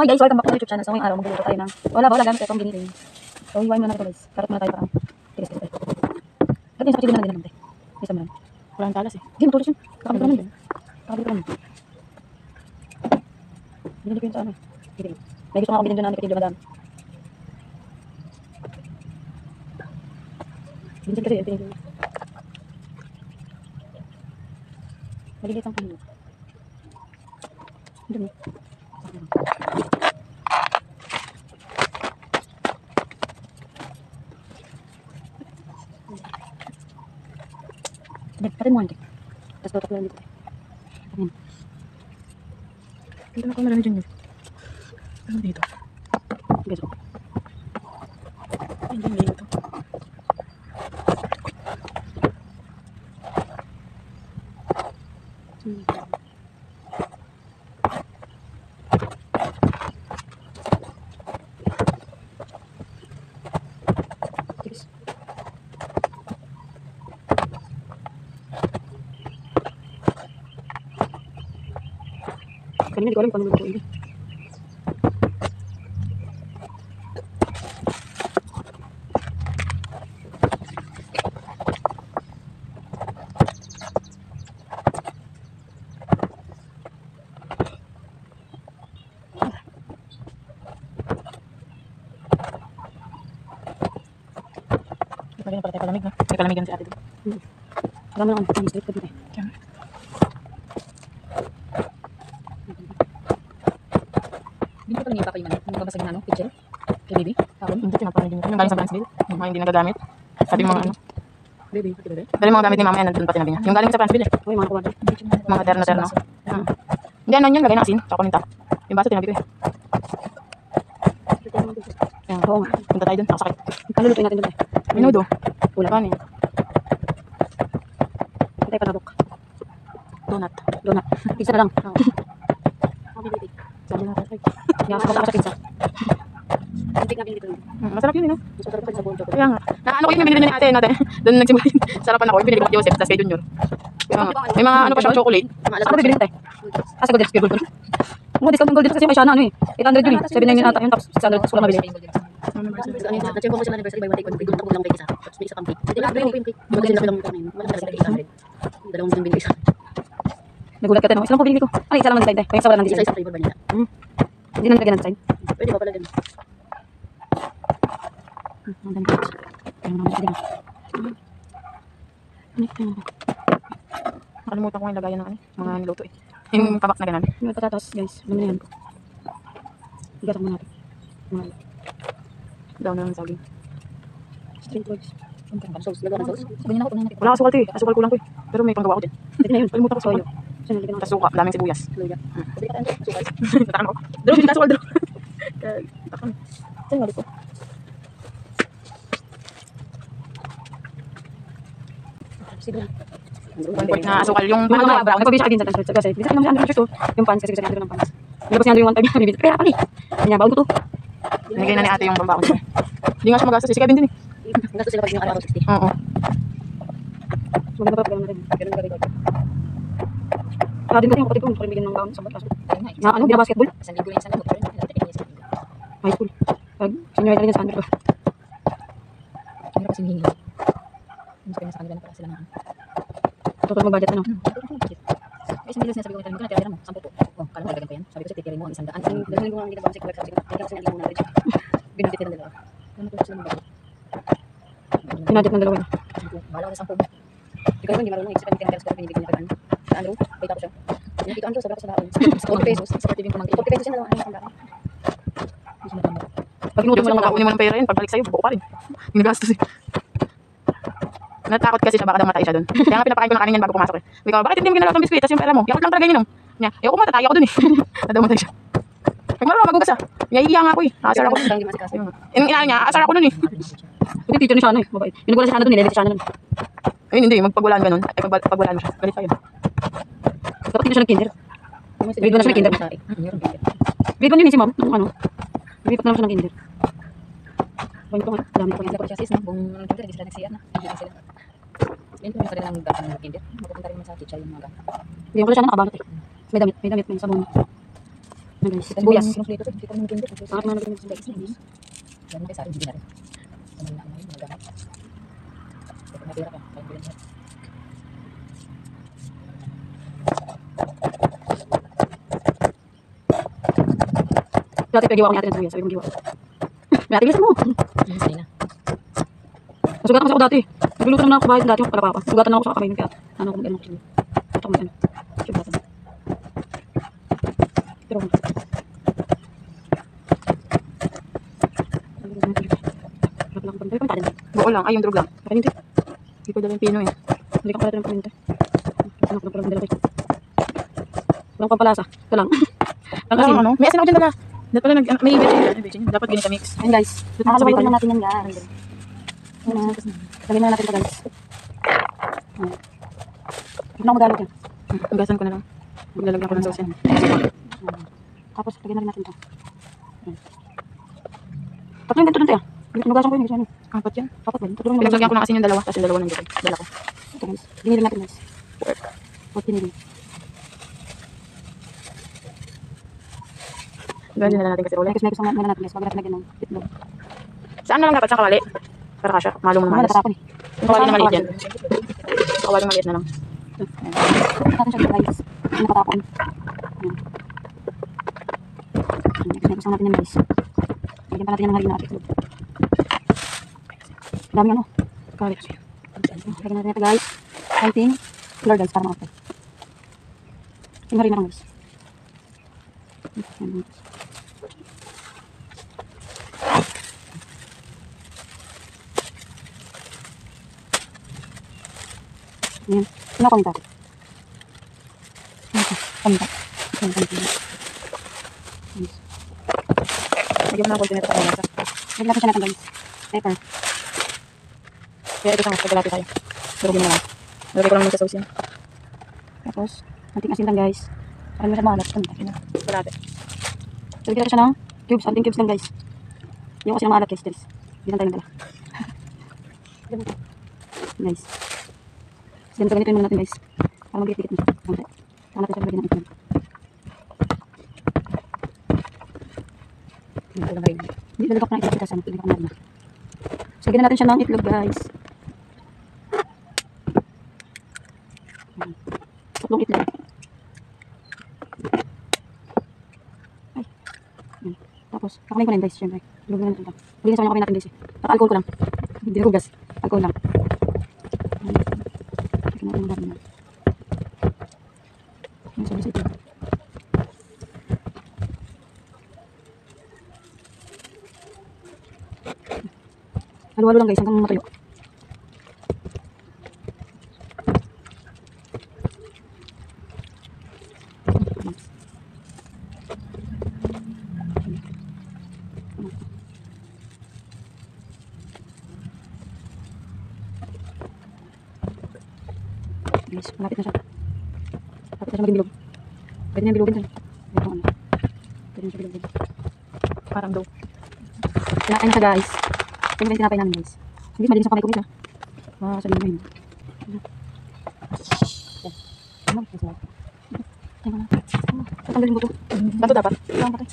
hi guys, welcome back to my YouTube channel. So ngayong araw magluluto tayo ng wala gamit itong giniling. So hiwain muna natin ito guys. Karot muna tayo parang tiris-tiris tayo. At yung sa kachili na din naman tayo. Isa mo lang. Wala ang talas eh. Hindi, matulis yun. Kakabit ko naman yun. Kakabit ko naman. Binili ko yun sa ano. Giniling. May gusto nga ako bilhin dyan na kapitid madami. Binsin kasi yun, pinili ko. Maliliit ang kanina. Dumi. Patin mo hantik. Tapos tutok lang dito. Patin. Dito na ko marami dyan yun. Ano dito? Guys, oh. Ay, dyan dito. Kanina di ko alam kung ano lutuin. Lagyan na pala tayo palamig, no? May palamig yan si ate dito. Alam mo lang ang strip ko dito eh. Kaya. Hindi ko pala niya pa kayo man. Hindi ko ba sa ginano? Picture? Kay baby? Tapon? Hindi, pinapamig din ito. Yung galing sa Franceville. Yung mga hindi nagagamit. Sabi yung mga ano. Baby, pati bebe? Dali mga gamit ni mama yan, nandun pa tinabi niya. Yung galing sa Franceville eh. Uy, mga kuwan. Mga terno-terno. Hindi, ano yun, lagay na asin. Tsaka paminta. Yung baso tinabi ko eh. Ayan, oo nga. Punta tayo dun, nakasakit. Ano lutuin natin doon eh? Minudo. Ulam. Paano yan? Tayo panabok. Donut. Donut. Pizza na lang. Oo. Sabi na tayo. Yan, ako sa pizza. Antik na binili ko. Masarap yun eh, no? Mas masarap pa sa buong chocolate. Kaya nga. Naano ko yung binili ni ate natin. Doon nagsimula yun. Sarapan ako. Yung binili ko kay Joseph, tapos kay Junior. May mga ano pa siya, chocolate. Ano bibili tayo? Kasi golden sphere golden. Mga discount ng golden kasi may siya na ano eh. 800 yun eh. 799 ata yun tapos 600 gusto ko lang mabili. Na-check ko siya anniversary by one take on. Bigyan ko lang kay isa. Tapos may isa pang cake. Hindi na yung cake. Di ba kasi lang kami. Malaki talaga 800. Dalawang din binili isa. Nagulat ka tayo. Isa lang po binili ko. Ay, isa lang ang design tayo. Kaya sa wala ng Isa design. isa flavor vanilla. Hindi na nilagyan ng design. Pwede ba pala din? Ang dami ko. Kaya naman siya din. Nakalimutan ko yung lagayan ng ano, mga niluto eh. Yung kabak na ganun. Yung patatas guys. Luminayan ko. Igatang mo natin. Mga Daw na yung saging. street vlogs. Sauce. Lagaw ng sauce. Ganyan ako. Tunayan natin. Wala asukal to eh. Asukal kulang ko eh. Pero may panggawa ko din. Pwede na yun. Kalimutan ko sa Soyo. Kasi nalagyan Tapos suka, daming sibuyas. Luya. Pwede ka tayo. Sukal. Tatakam ko. Draw, hindi ka asukal, draw. Tatakam. Saan nga dito? Sige lang. Ang kulit na asukal. Yung Ano ano, ba? Nagpabisa ka din sa transfer. Kasi bisa ka naman sa yung pants kasi kasi ng pants. Nilabas niya yung 1 time bibili. Kaya kani. Kanya baon ko to. binigay na ni ate yung pambaon niya. Hindi nga siya magastos eh. Si Kevin din eh. Gasto sila pag yung araw 60. Oo. Maganda pa pagano natin. Ganun gagawin ko. Din natin yung kapatid ko, hindi ko rin bigyan ng baon sa basketball. Na ano, bina basketball? Isang libo lang isang libo. High school. Pag senior na rin sa under ko. Hindi kasi hihingi. Hindi sa kanila na para sila na. Total mag-budget ano? Kasi hindi sinasabi ko na tira mo, 10 po. Oh, kala mo dagdagan ko yan. Sabi ko sa titirin mo ang 100. Ang dagdagan ko ang ginagawa sa sabi ko, hindi kasi nalimo na rin. Binutitin nila. Ano ko sila mag Pinadit ng dalawa. Bala ko sa 10. Ikaw hindi marunong i-explain kaya pero pinibigyan niya kagano. Sa Andrew, pay tapos siya. Yan dito Andrew, sabi ko sa daon. 40 pesos, sa TV ko mangki. 40 pesos yan lang ang sandaan. Pag inuto mo lang Kunin mo ng pera yun, pagbalik sa'yo, buo pa rin. Ginagastos eh. Natakot kasi siya, baka daw matay siya doon. Kaya nga pinapakain ko ng kanin yan bago pumasok eh. Sabi ko, bakit hindi mo ginalaw ng biskwit? Tapos yung pera mo, yakot lang talaga ininom. Niya, ako matatay ako doon eh. Nadaw matay siya. Nagmaro magugas ah. Naiiya nga ako eh. Asar ako. Yung inaano niya, asar ako doon eh. Pati teacher ni Shana eh, mabait. Yung nagwala si Shana doon, nilabit si Shana doon. Ayun hindi, magpagwalaan ganun. Ay, pagwalaan mo siya. Galit pa yun. Dapat hindi na siya ng kinder. Grade 1 na siya ng kinder. Grade 1 yun eh si ma'am, nung ano. Grade 1 na lang siya ng kinder. Ganito nga, dami ko Pag siya sis, no? Kung kinder, hindi sila nag-CR na. Hindi sila. Yun pa rin ang gata ng kinder. Mapupunta rin naman sa teacher yung mga gata. Hindi ko pala siya nakabangat eh. May damit, may sabon. Ayan guys. Sibuyas. Sibuyas. Dito, dito naman kinder. Bakit naman natin yung sibuyas? Yan mo kayo sa akin, hindi na rin. Sa mga ano yun, mga gamay. Ito na pera ka. Kaya bilhin mo. Dati pag-iwa ko ni ate ng sibuyas. Sabi kong giwa. May ate, bilisan mo. Sorry na. Nasugatan kasi ako dati. Nagluluto naman ako sa bahay dati yung palapapa. Sugatan na ako sa kamay ng kaya. Ano ako mag-ano ko sila. Ito mag-ano. Sugatan. Pero harap lang bantay. Pamparin. Buo lang. Ay, yung drug lang. Papanin tayo. Hindi ko dala yung pino eh. Hindi ka pala ng paminta. Ano ko lang dala ko. Walang pampalasa. Ito lang. Ang Kasi asin. ano? May asin ako dyan dala. Dapat pala may betchin. Dapat ganito mix. Ayun guys. Nakakasabay Nakakasabay tayo. natin yan guys. Ayun na. Lagyan na natin ito guys. Ayun. Huwag na ako magalog yan. Hugasan ko na lang. Maglalagyan ko ng sauce yan. Ayun. Tapos lagyan na rin natin ito. Ayun. Tatlo yung ganito lang tayo. Nugasan ko yun. Ano? Apat yan. Dapat ba yun? Tatlo lang Pinaglagyan ko ng asin yung dalawa. Tapos yung dalawa nandito. Dala ko. Ito guys. Dinilin natin guys. Huwag dinilin. Gawin na lang natin kasi ulit. Mekos ang natin guys. Huwag natin lagyan ng itlog. Saan na lang dapat? Sa kawali? Para kasya. Malong na Mahal malas. natatapon eh. Yung kawali na maliit yan. Kawali maliit na lang. Natin siya guys. Hindi nakatapon. Ayun. Mekos natin yan guys. Lagyan pa natin yan ng harina at itlog. Dami ano. Kawali. Lagyan natin ito guys. Konting flour guys para makapal. Yung harina lang guys. Ayan, guys. Ayan. Ano ako nito? Paminta. Ayan, paminta. Yes. Lagyan mo na ang konti nito sa masa. Lagyan natin siya natin guys. Pepper. Kaya ito siya. Pagkalati tayo. Durugin mo na lang. Lagay ko lang muna sa sauce yan. Tapos, anting asin lang guys. Para mo siya maalat. Paminta. Pagkalati. Lagyan natin siya ng cubes. Anting cubes lang guys. Yung kasi ng maalat guys. Hindi lang tayo nagdala. Guys. Then, so ganito yung muna natin guys. Para mag-dikit mo. Konti. Saka natin siya lagyan ng itlog. Ito lang rin. Hindi, lalagak ko ng itlog kasi lalagak ko na rin. So, lagyan na natin siya ng itlog guys. Tatlong itlog. Ay. Ayan. Tapos, kakamay ko na yun guys, syempre. Itlog na natin ito. Malinis ako yung kamay natin guys. At alcohol ko lang. Hindi na gas. Alcohol lang. Ayan. Lagyan natin yung dami na. Ayan, sabi sa itlog. Halo-halo lang guys hanggang matuyo. Guys, malapit na siya. Malapit na siya maging bilog. Pwede na yung bilogin dyan. Ito ano. Pwede na siya bilogin. Parang dough. Tinapay na siya guys. Ito yung tinapay namin guys. Hindi, malinis ang kamay ko guys ha. Sabihin mo yun. Ano? Teka lang. Tatanggalin mo to. Bato dapat. Ito ang patay.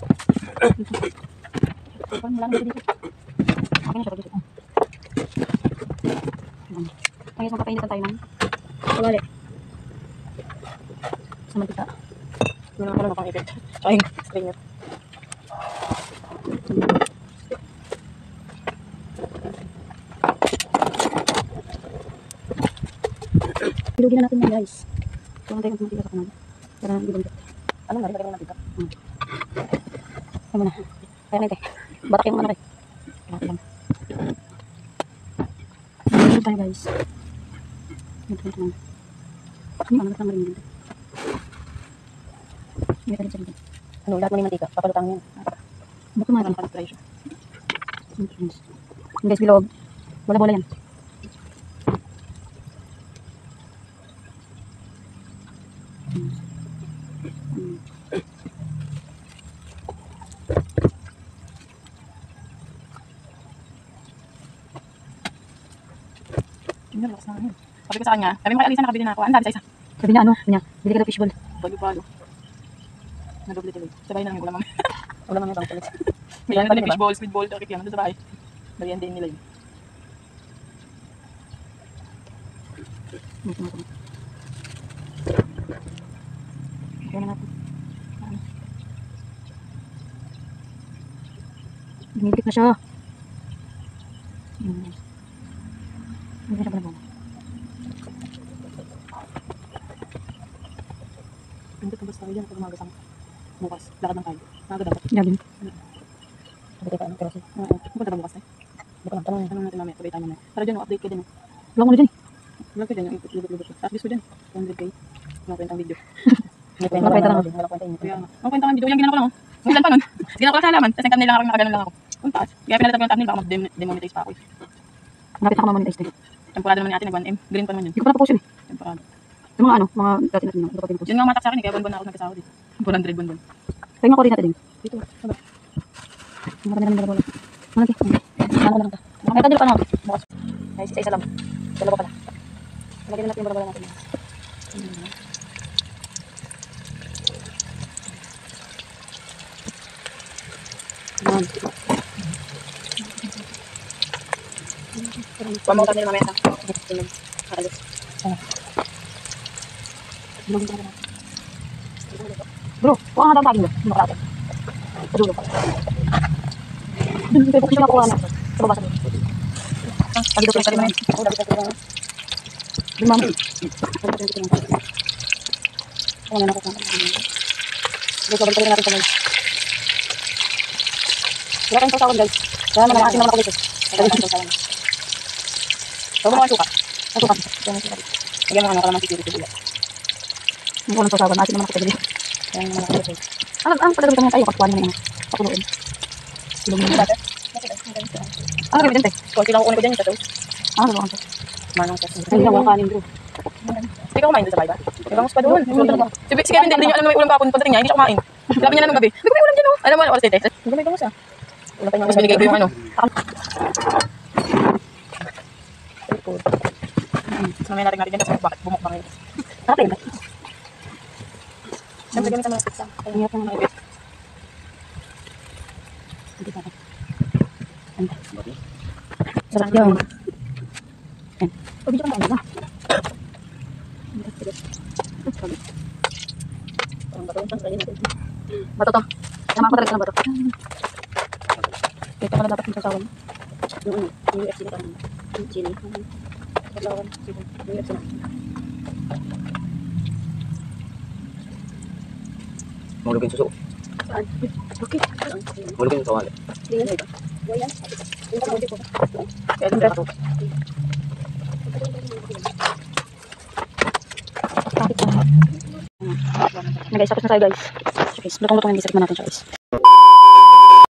Parang wala nang dito. Okay na siya pag-isip. Ay, guys, magpapainitan tayo ng kawali. Sa mantika. Hindi naman pala napang-ipit. Tsaka yung stringer. Bilogin na natin yan guys. Kung tayo ng mantika sa kanal. Para hindi bumit. Anong nari? Lagyan mo ng mantika. Ano na. Kaya na ito. Batak yung ano kayo. Kaya lang. Bilogin tayo guys. Ito lang. Ano lang marin dito. Hindi ka rin siya dito. Ano, lahat mo ng mantika. Papalutang yan. Baka marin. Pan-fry siya. Guys, bilog. Bola-bola yan. Yun yun, lakas na yun. Sabi ko sa kanya, sabi mo kay Alisa nakabili na ako. Ang dami sa isa. Sabi niya ano, niya, bili ka daw fishball. Balo-balo. Nag-double tuloy. Sabay na namin ulam mamaya. Ulam ang ibang tuloy. May ano din, fishball, squid ball, turkey yan. Nandun sa bahay. Merienda din nila yun. Kaya na natin. Lumipit na siya. Hindi siya pala ba? Hindi ko basta yun. Pag umagas ang bukas. Lakad ng kayo. Maaga dapat. Gagawin. Hindi ka ano, pero si... Oo. Pupunta ba bukas eh? Hindi ko lang tanong. Tanong natin mamaya. Sabay tayo mamaya. Para dyan, update ka din. Wala ko na dyan eh. Vlog ko dyan. Yung lubot-lubot ko. Tapos ko dyan. 200k. Mga kwentang video. Hindi ko Wala kwenta lang. Wala kwenta yun. Kaya nga. Ang kwentang video. Yung ginawa ko lang. Minsan pa nun. Ginawa ko lang sa halaman. Tapos nagkam nila lang nakaganon lang ako. Ang taas. Kaya pinalitan ko yung thumbnail. Baka mag-demonetize pa ako. Malapit na ako mamonetize din. Temporada naman ni ate. Nag-1M. Green pa naman yun. Hindi ko pa napopost yun eh. Temporada. Yung mga ano, mga dati natin na. Hindi ko pa pinupost. Yun nga matak sa akin eh. Kaya buwan-buwan na ako nagkasahod eh. 400 buwan-buwan. Kaya nga ko rin natin din. Dito. Marami namin dalawa. Ano natin? Ano ko na lang ito. Nakita nila pa na ako. Bukas. Ay, isa lang. Dalawa pala. Lagyan na natin yung barabara natin. Ayan. Pamang thumbnail mamaya sa. Nakalis. Bro, kuha nga daw tagin bro. Hindi makalapit. Sa dulo pa. Doon, kaya kung siya nakuha na. Sa baba sa dulo. Sabi ko pa rin. Oo, dapat ko lang. Doon ma'am. Wala na ako kung ano. Dito, balik natin sa guys. Wala kayong sasawad guys. Kaya naman, asin naman ako dito. Sabi ko sasawad. Huwag mo mga suka. Ang sukat. Lagyan mo ano kalaman si Siri sa dila. Ang unang sasawan. Asin naman ako sa dulo. Kaya naman ako dito. Ang pala naman tayo. Kapuan naman yung pakuloyin. Ilong mo. Ano gamitin tayo? Konti lang kukunin ko dyan yung tatay. Ano gawin ko? Manong sa sila. Ay, wala kanin bro. Hindi ka kumain doon sa bahay ba? Ibang pa doon. Si Kevin din, hindi niya alam na may ulam kapon. Punta rin niya, hindi siya kumain. Sabi niya naman gabi. Hindi ko may ulam dyan oh. Alam mo, oras dito. Hindi may bangus ah. Wala tayong Tapos binigay ko yung ano. Mamaya natin natin dyan kasi bakit bumukbang yun. Sarap yun. Siyempre gamit sa mga pizza. Ang hirap ng mga Hindi pa. Sarap yun. Yan. Pabidyo ka na ba? Bato to. Tama ko talaga ng bato. Ito pala dapat yung sasawan. Yung UFC na kami. Yung chili. Sasawan. Yung UFC na. Mahulog yung suso. Saan? Okay. Mahulog yung sawali. Hindi yan. Yan. Yung kamodi ko. Kaya doon sa bato. Nag-isa na tayo guys. Guys, lutong-lutong yung bisik natin siya guys.